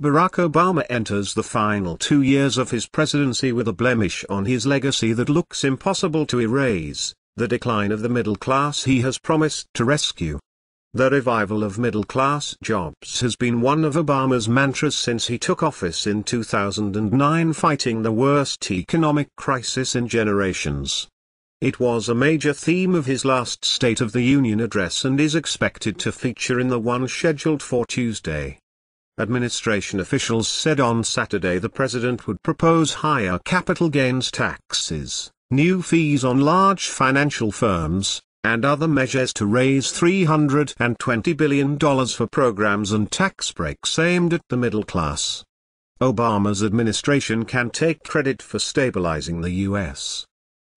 Barack Obama enters the final 2 years of his presidency with a blemish on his legacy that looks impossible to erase: the decline of the middle class he has promised to rescue. The revival of middle-class jobs has been one of Obama's mantras since he took office in 2009, fighting the worst economic crisis in generations. It was a major theme of his last State of the Union address and is expected to feature in the one scheduled for Tuesday. Administration officials said on Saturday the president would propose higher capital gains taxes, new fees on large financial firms, and other measures to raise $320 billion for programs and tax breaks aimed at the middle class. Obama's administration can take credit for stabilizing the U.S.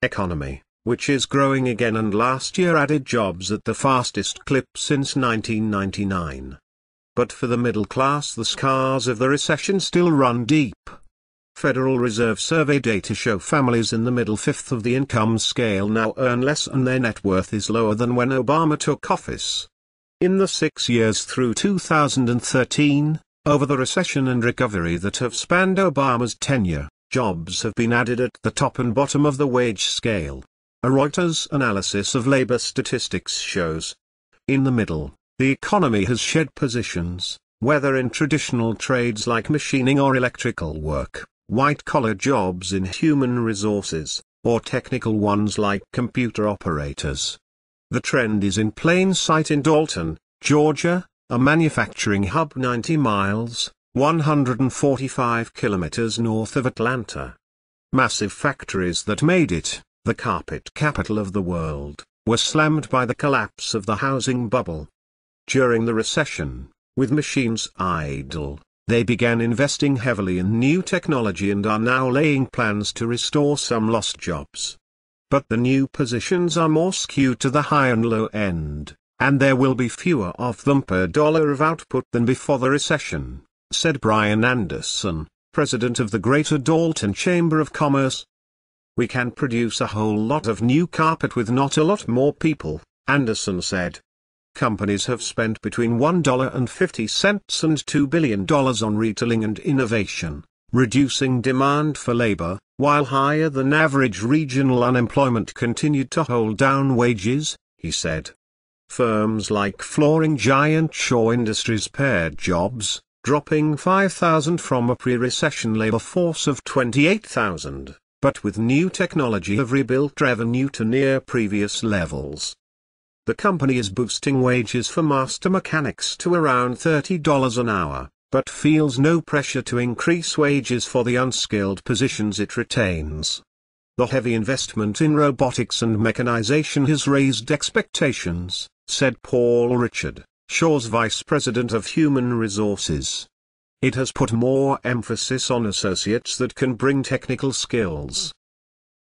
economy, which is growing again and last year added jobs at the fastest clip since 1999. But for the middle class, the scars of the recession still run deep. Federal Reserve survey data show families in the middle fifth of the income scale now earn less and their net worth is lower than when Obama took office. In the 6 years through 2013, over the recession and recovery that have spanned Obama's tenure, jobs have been added at the top and bottom of the wage scale. A Reuters analysis of labor statistics shows. In the middle, the economy has shed positions, whether in traditional trades like machining or electrical work, white-collar jobs in human resources, or technical ones like computer operators. The trend is in plain sight in Dalton, Georgia, a manufacturing hub 90 miles, 145 kilometers north of Atlanta. Massive factories that made it, the carpet capital of the world, were slammed by the collapse of the housing bubble. During the recession, with machines idle, they began investing heavily in new technology and are now laying plans to restore some lost jobs. But the new positions are more skewed to the high and low end, and there will be fewer of them per dollar of output than before the recession, said Brian Anderson, president of the Greater Dalton Chamber of Commerce. We can produce a whole lot of new carpet with not a lot more people, Anderson said. Companies have spent between $1.50 and $2 billion on retooling and innovation, reducing demand for labor, while higher than average regional unemployment continued to hold down wages, he said. Firms like flooring giant Shaw Industries pared jobs, dropping 5,000 from a pre-recession labor force of 28,000, but with new technology have rebuilt revenue to near previous levels. The company is boosting wages for master mechanics to around $30 an hour, but feels no pressure to increase wages for the unskilled positions it retains. The heavy investment in robotics and mechanization has raised expectations, said Paul Richard, Shaw's vice president of human resources. It has put more emphasis on associates that can bring technical skills,